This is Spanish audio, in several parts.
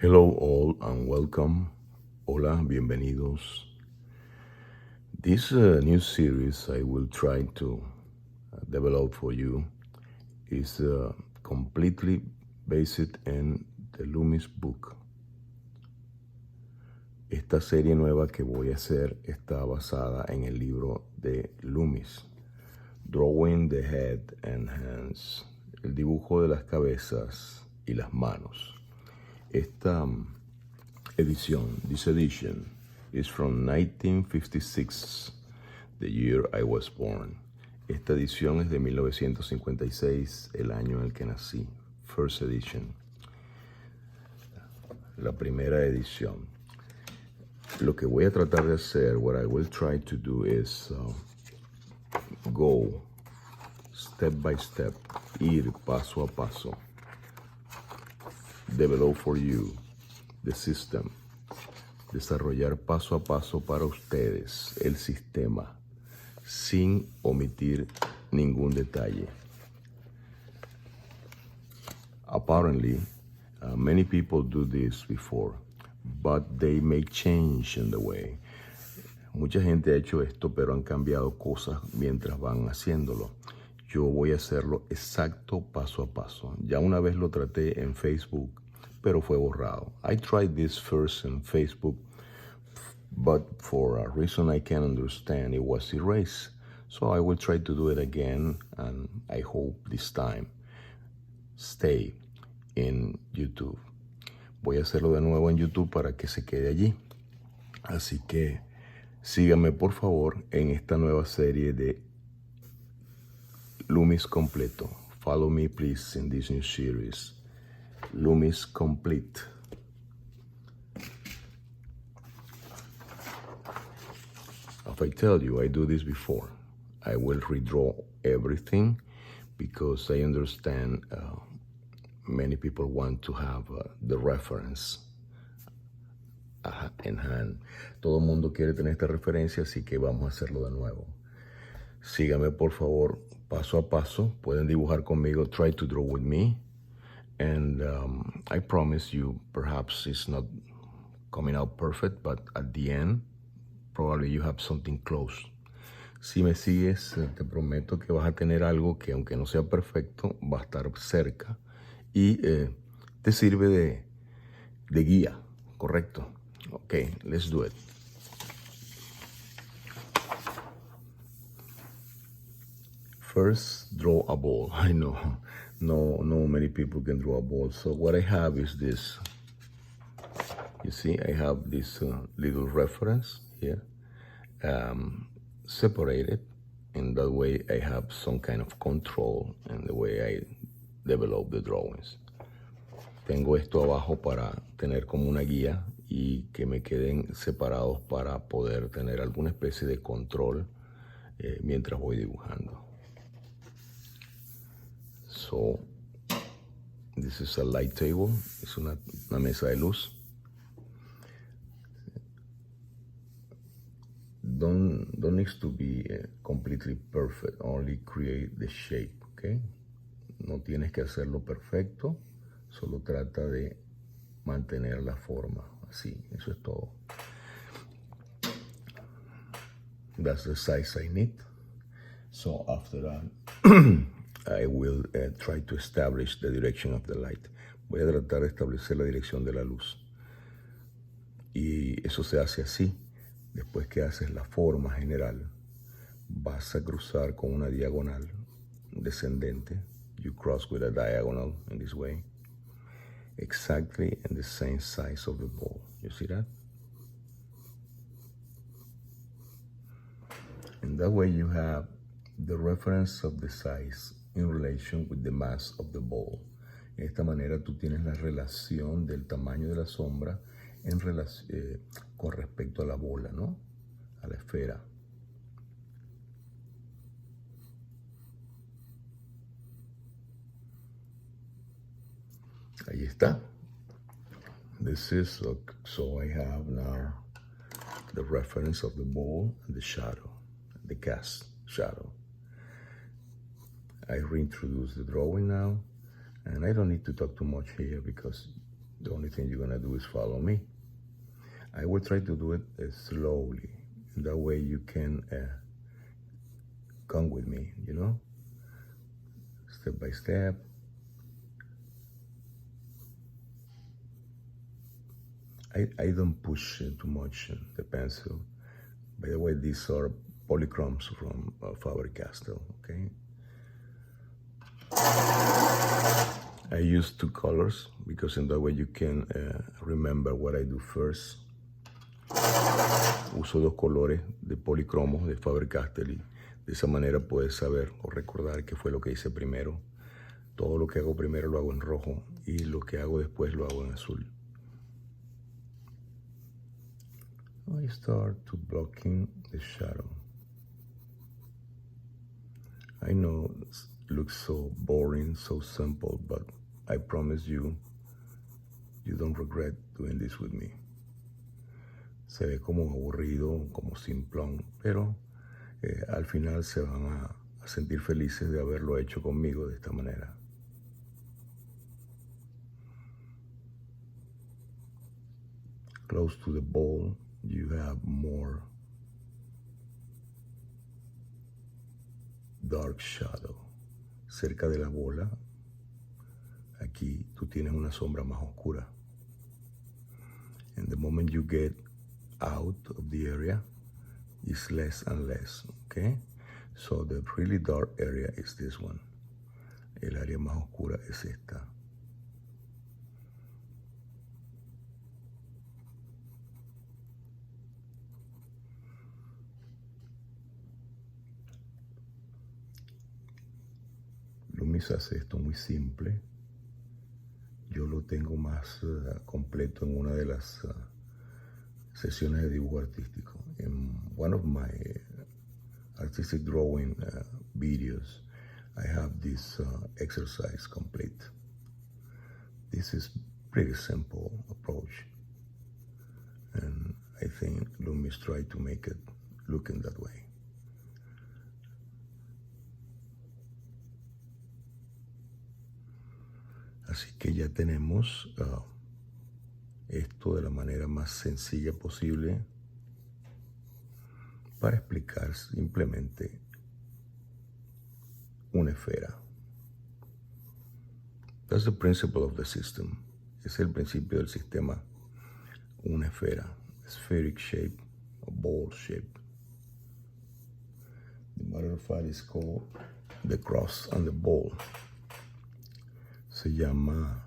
Hello all and welcome. Hola, bienvenidos. This new series I will try to develop for you is completely based in the Loomis book. Esta serie nueva que voy a hacer está basada en el libro de Loomis, Drawing the Head and Hands, el dibujo de las cabezas y las manos. Esta edición, this edition, is from 1956, the year I was born. Esta edición es de 1956, el año en el que nací. First edition. La primera edición. Lo que voy a tratar de hacer, what I will try to do is go step by step, ir paso a paso. Develop for you the system. Desarrollar paso a paso para ustedes el sistema sin omitir ningún detalle. Apparently, many people do this before, but they may change in the way. Mucha gente ha hecho esto, pero han cambiado cosas mientras van haciéndolo. Yo voy a hacerlo exacto paso a paso. Ya una vez lo traté en Facebook, pero fue borrado. I tried this first in Facebook, but for a reason I can't understand, it was erased. So I will try to do it again, and I hope this time stay in YouTube. Voy a hacerlo de nuevo en YouTube para que se quede allí. Así que síganme por favor en esta nueva serie de Loomis completo. Follow me please in this new series. Loomis complete. If I tell you I do this before, I will redraw everything because I understand many people want to have the reference in hand. Todo el mundo quiere tener esta referencia, así que vamos a hacerlo de nuevo. Síganme por favor paso a paso. Pueden dibujar conmigo. Try to draw with me. And I promise you, perhaps it's not coming out perfect, but at the end, probably you have something close. Si me sigues, te prometo que vas a tener algo que, aunque no sea perfecto, va a estar cerca y te sirve de guía, ¿correcto? Okay, let's do it. First, draw a ball. I know. No many people can draw a ball. So what I have is this. You see, I have this little reference here, separated. In that way, I have some kind of control in the way I develop the drawings. Tengo esto abajo para tener como una guía y que me queden separados para poder tener alguna especie de control mientras voy dibujando. So, this is a light table. Es una mesa de luz. Don't need to be completely perfect. Only create the shape, okay? No tienes que hacerlo perfecto. Solo trata de mantener la forma. Así, eso es todo. That's the size I need. So after that, I will try to establish the direction of the light. Voy a tratar de establecer la dirección de la luz. Y eso se hace así. Después que haces la forma general, vas a cruzar con una diagonal descendente. You cross with a diagonal in this way. Exactly in the same size of the ball. You see that? And that way you have the reference of the size in relation with the mass of the ball. De esta manera tú tienes la relación del tamaño de la sombra en con respecto a la bola, ¿no? A la esfera. Ahí está. This is, so I have now the reference of the ball and the shadow, the cast shadow. I reintroduce the drawing now, and I don't need to talk too much here because The only thing you're gonna do is follow me. I will try to do it slowly. That way you can come with me, you know? Step by step. I don't push too much the pencil. By the way, these are polychromes from Faber-Castell, okay? I use two colors because in that way you can remember what I do first. Uso dos colores de policromos de Faber-Castell y de esa manera puedes saber o recordar qué fue lo que hice primero. Todo lo que hago primero lo hago en rojo y lo que hago después lo hago en azul. I start to blocking the shadow. I know it looks so boring, so simple, but I promise you, you don't regret doing this with me. Se ve como aburrido, como simplón, pero al final se van a sentir felices de haberlo hecho conmigo de esta manera. Close to the ball, you have more dark shadow. Cerca de la bola, aquí tú tienes una sombra más oscura. And the moment you get out of the area, it's less and less, okay? So the really dark area is this one. El área más oscura es esta. Loomis hace esto muy simple. Yo lo tengo más completo en una de las sesiones de dibujo artístico. In one of my artistic drawing videos, I have this exercise complete. This is pretty simple approach. And I think Loomis tried to make it look in that way. Así que ya tenemos esto de la manera más sencilla posible para explicar simplemente una esfera. That's the principle of the system. Es el principio del sistema. Una esfera. Spheric shape, a ball shape. The matter of fact is called the cross and the ball. Se llama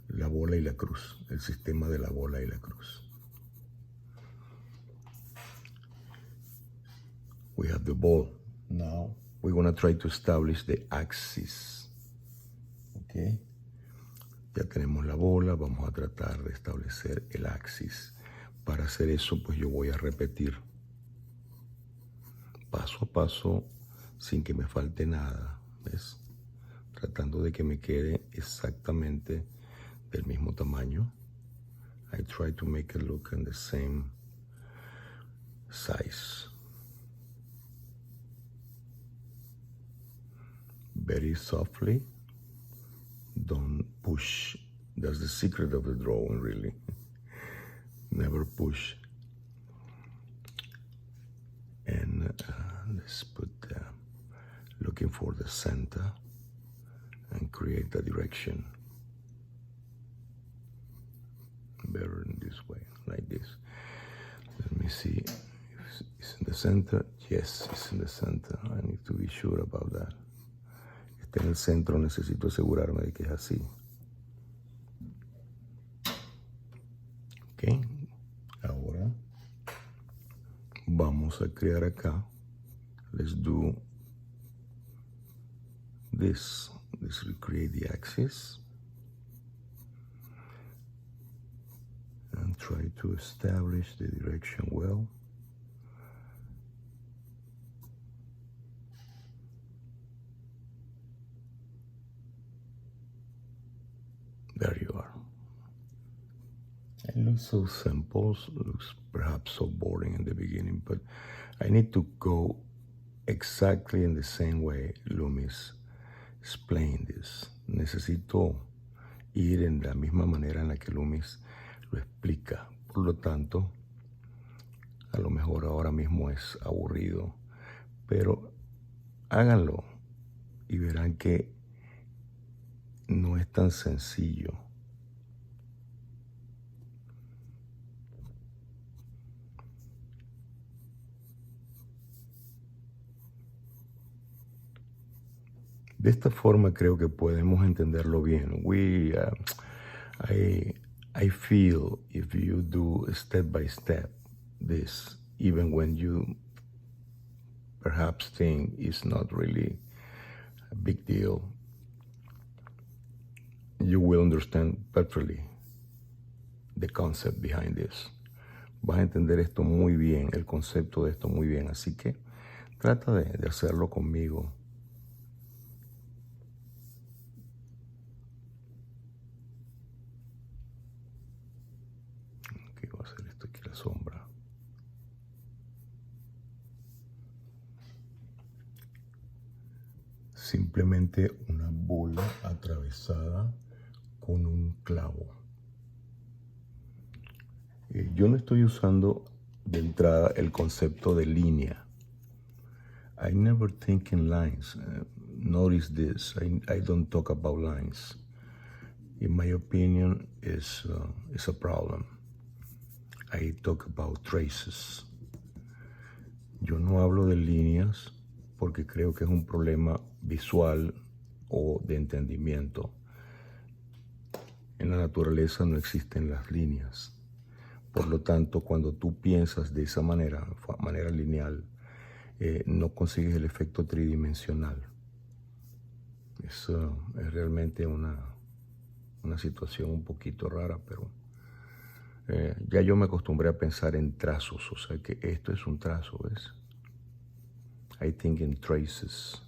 la bola y la cruz, el sistema de la bola y la cruz. We have the ball. Now we're going to try to establish the axis. Okay. Ya tenemos la bola, vamos a tratar de establecer el axis. Para hacer eso, pues yo voy a repetir paso a paso sin que me falte nada, ¿ves? Tratando de que me quede exactamente del mismo tamaño. I try to make it look in the same size. Very softly. Don't push. That's the secret of the drawing, really. Never push. And let's put looking for the center and create a direction. Better in this way, like this. Let me see if it's in the center. Yes, it's in the center. I need to be sure about that. Está en el centro, necesito asegurarme de que es así. Ok, ahora vamos a crear acá. Let's do this. Let's recreate the axis and try to establish the direction well. There you are. It looks so simple, looks perhaps so boring in the beginning, but I need to go exactly in the same way Loomis explained this. Necesito ir en la misma manera en la que Loomis lo explica. Por lo tanto, a lo mejor ahora mismo es aburrido, pero háganlo y verán que no es tan sencillo. De esta forma creo que podemos entenderlo bien. I feel if you do step by step this, even when you perhaps think it's not really a big deal, you will understand perfectly the concept behind this. Vas a entender esto muy bien, el concepto de esto muy bien. Así que trata de hacerlo conmigo. ¿Qué va a hacer esto aquí, la sombra? Simplemente una bola atravesada con un clavo. Yo no estoy usando de entrada el concepto de línea. I never think in lines. Notice this. I don't talk about lines. In my opinion, it's a problem. I talk about traces. Yo no hablo de líneas porque creo que es un problema visual o de entendimiento. En la naturaleza no existen las líneas. Por lo tanto, cuando tú piensas de esa manera lineal, no consigues el efecto tridimensional. Es realmente una situación un poquito rara, pero ya yo me acostumbré a pensar en trazos, o sea que esto es un trazo, ¿ves? I think in traces.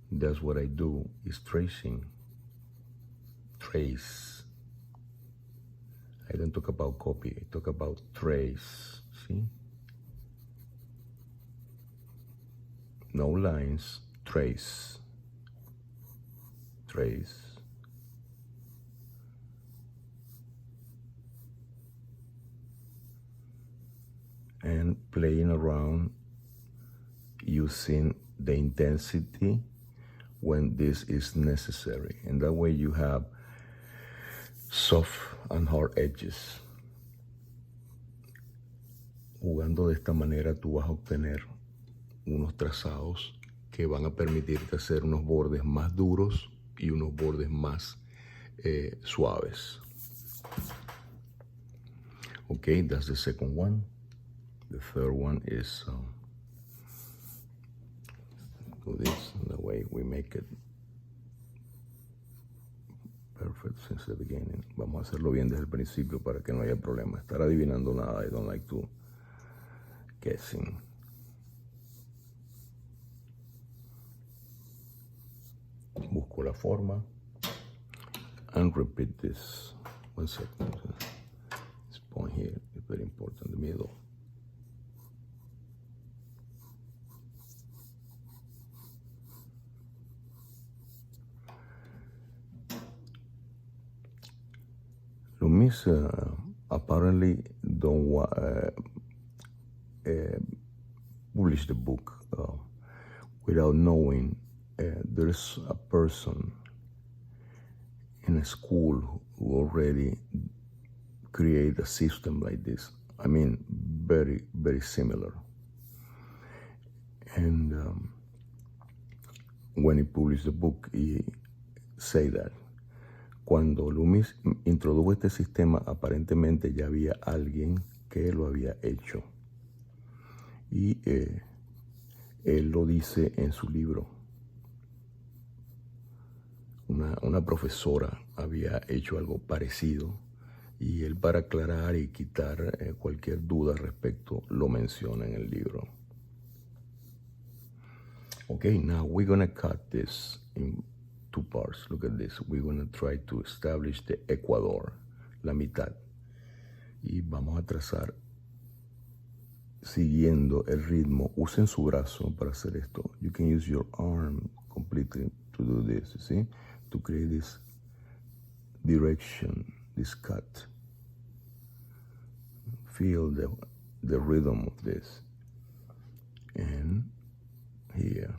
That's what I do, is tracing. Trace. I don't talk about copy, I talk about trace, see? No lines, trace. Trace. And playing around using the intensity when this is necessary. And that way you have soft and hard edges. Jugando de esta manera tú vas a obtener unos trazados que van a permitirte hacer unos bordes más duros y unos bordes más suaves. Okay, that's the second one. The third one is do this, the way we make it perfect since the beginning. Vamos a hacerlo bien desde el principio para que no haya problema. Estar adivinando nada. I don't like to guessing. Busco la forma and repeat this. 1 second. This point here is very important, the middle. Loomis apparently don't publish the book without knowing there's a person in a school who already create a system like this. I mean, very, very similar. And when he published the book, he say that cuando Loomis introdujo este sistema, aparentemente ya había alguien que lo había hecho. Y él lo dice en su libro. Una profesora había hecho algo parecido y él, para aclarar y quitar cualquier duda al respecto, lo menciona en el libro. Okay, now we're going to cut this in 2 parts. Look at this. We're going to try to establish the ecuador, la mitad. Y vamos a trazar siguiendo el ritmo. Usen su brazo para hacer esto. You can use your arm completely to do this, you see? To create this direction, this cut. Feel the rhythm of this. And here.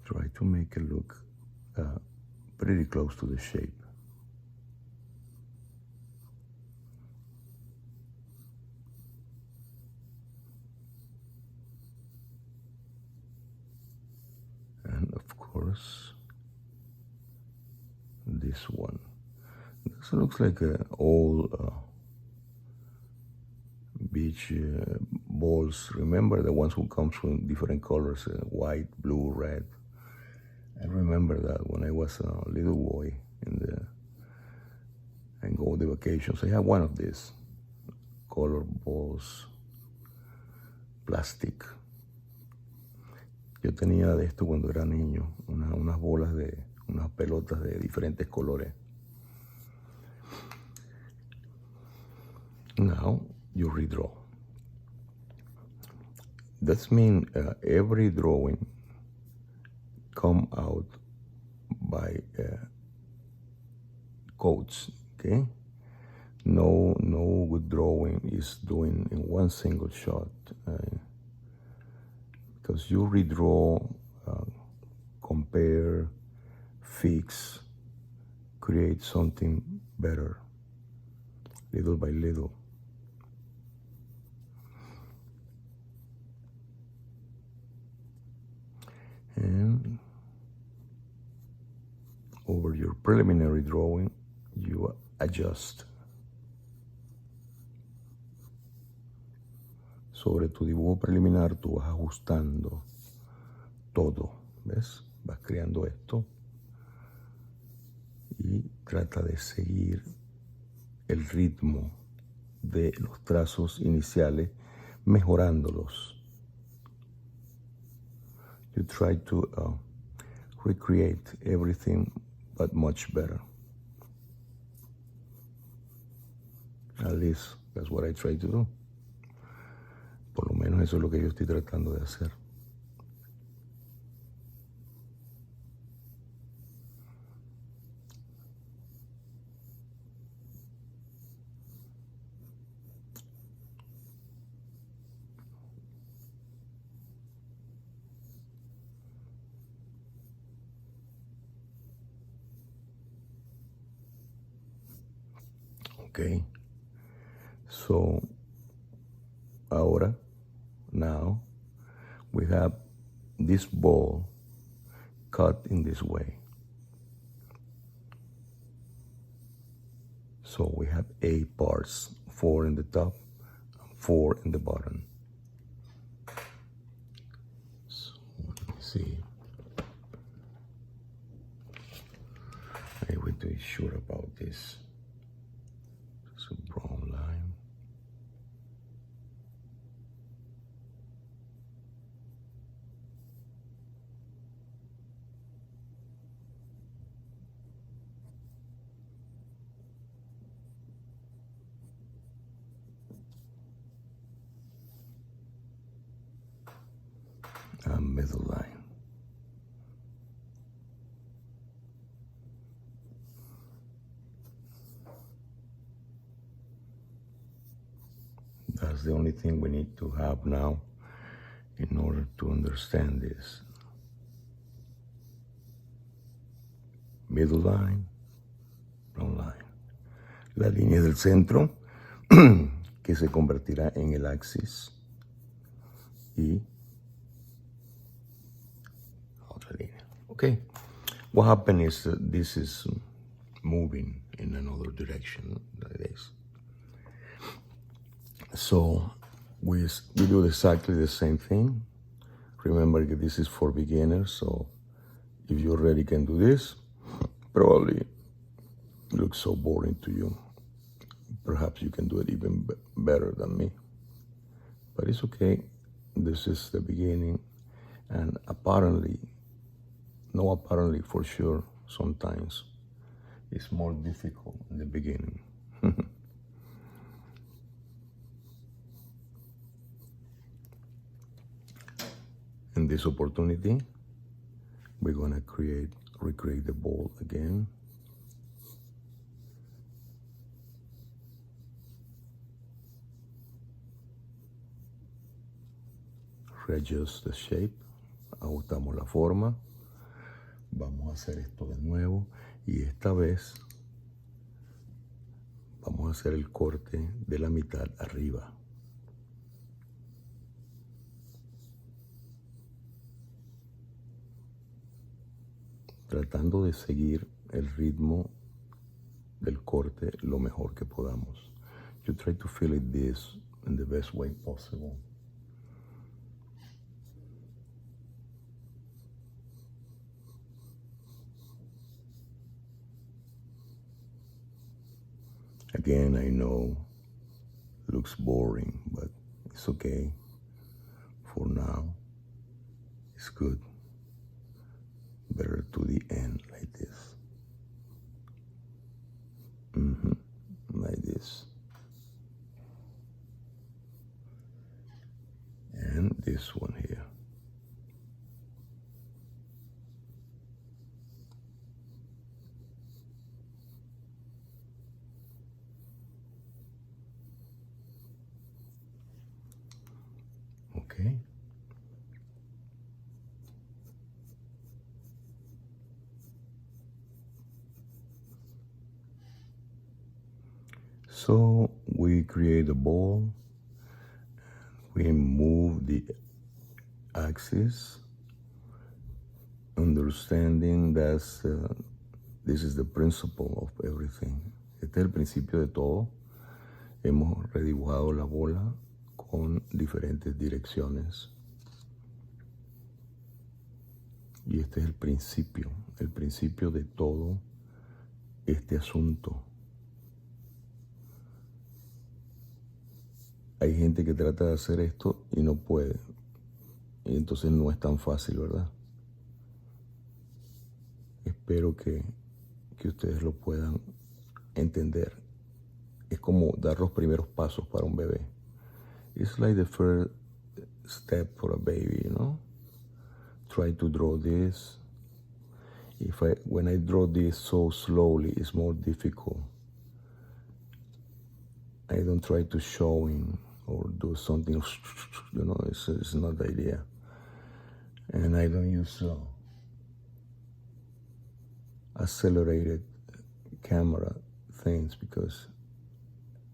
Try to make it look pretty close to the shape. And of course, this one. This looks like an old beach balls. Remember the ones who comes in different colors, white, blue, red. I remember that when I was a little boy and go on the vacations. I had one of these color balls, plastic. Yo tenía de esto cuando era niño, unas bolas unas pelotas de diferentes colores. Now you redraw. That means every drawing come out by codes, okay? No good drawing is doing in one single shot, because you redraw, compare, fix, create something better, little by little. And over your preliminary drawing, you adjust. Sobre tu dibujo preliminar, tú vas ajustando todo, ¿ves? Vas creando esto y trata de seguir el ritmo de los trazos iniciales, mejorándolos. You try to recreate everything, but much better. At least that's what I try to do. Por lo menos eso es lo que yo estoy tratando de hacer. Okay, so now we have this ball cut in this way. So we have 8 parts, 4 in the top, 4 in the bottom. So let me see. I will be sure about this. A brown line. A middle line. That's the only thing we need to have now in order to understand this. Middle line, brown line. La línea del centro que se convertirá en el axis y otra línea. Okay. What happened is this is moving in another direction like this. So we do exactly the same thing. Remember that this is for beginners, so if you already can do this, probably looks so boring to you. Perhaps you can do it even better than me. But it's okay. This is the beginning, and apparently, for sure, sometimes it's more difficult in the beginning. In this opportunity, We're gonna recreate the ball again. Readjust the shape. Ajustamos la forma. Vamos a hacer esto de nuevo y esta vez vamos a hacer el corte de la mitad arriba. Tratando de seguir el ritmo del corte lo mejor que podamos. You try to feel it this in the best way possible. Again, I know looks boring, but it's okay. For now, it's good. Better to the end like this. Like this. And this one here. Okay. So we create a ball, we move the axis, understanding that this is the principle of everything. Este es el principio de todo. Hemos redibujado la bola con diferentes direcciones. Y este es el principio de todo este asunto. Hay gente que trata de hacer esto y no puede. Y entonces no es tan fácil, ¿verdad? Espero que ustedes lo puedan entender. Es como dar los primeros pasos para un bebé. It's like the first step for a baby, you know? Try to draw this. When I draw this so slowly, it's more difficult. I don't try to show him or do something, you know, it's not the idea. And I don't use accelerated camera things because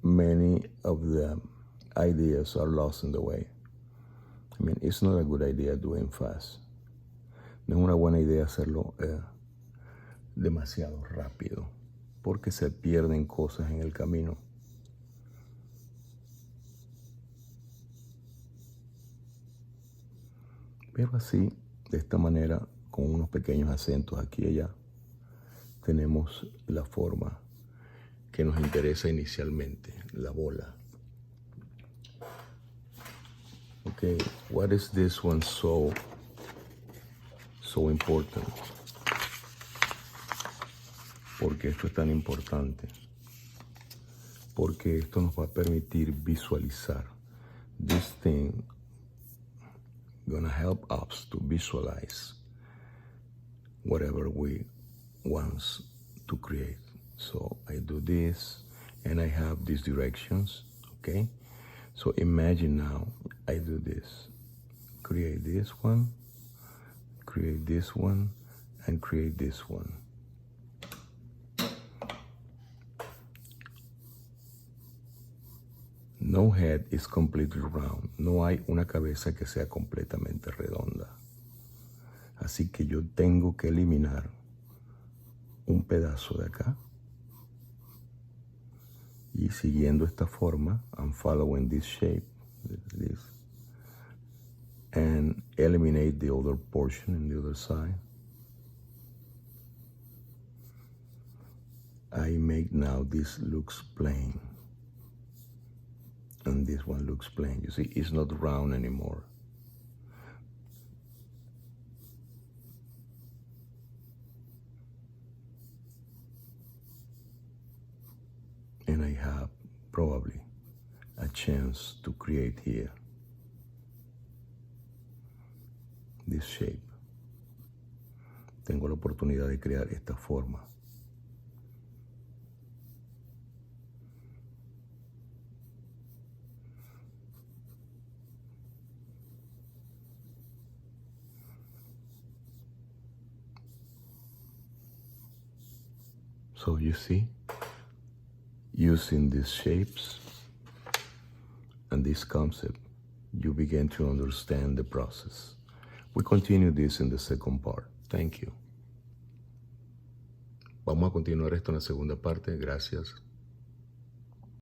many of the ideas are lost in the way. I mean, it's not a good idea doing fast. No es una buena idea hacerlo demasiado rápido porque se pierden cosas en el camino. Pero así, de esta manera, con unos pequeños acentos aquí y allá, tenemos la forma que nos interesa inicialmente, la bola. Okay, what is this one so important? ¿Por qué esto es tan importante? Porque esto nos va a permitir visualizar. This thing gonna help us to visualize whatever we want to create. So I do this and I have these directions, okay? So imagine now I do this. Create this one, and create this one. No head is completely round. No hay una cabeza que sea completamente redonda. Así que yo tengo que eliminar un pedazo de acá. Y siguiendo esta forma, I'm following this shape, this, and eliminate the other portion in the other side. I make now this looks plain. And this one looks plain. You see, it's not round anymore. And I have probably a chance to create here this shape. tengo la oportunidad de crear esta forma. So you see, using these shapes and this concept, you begin to understand the process. We continue this in the second part. Thank you. Vamos a continuar esto en la segunda parte. Gracias.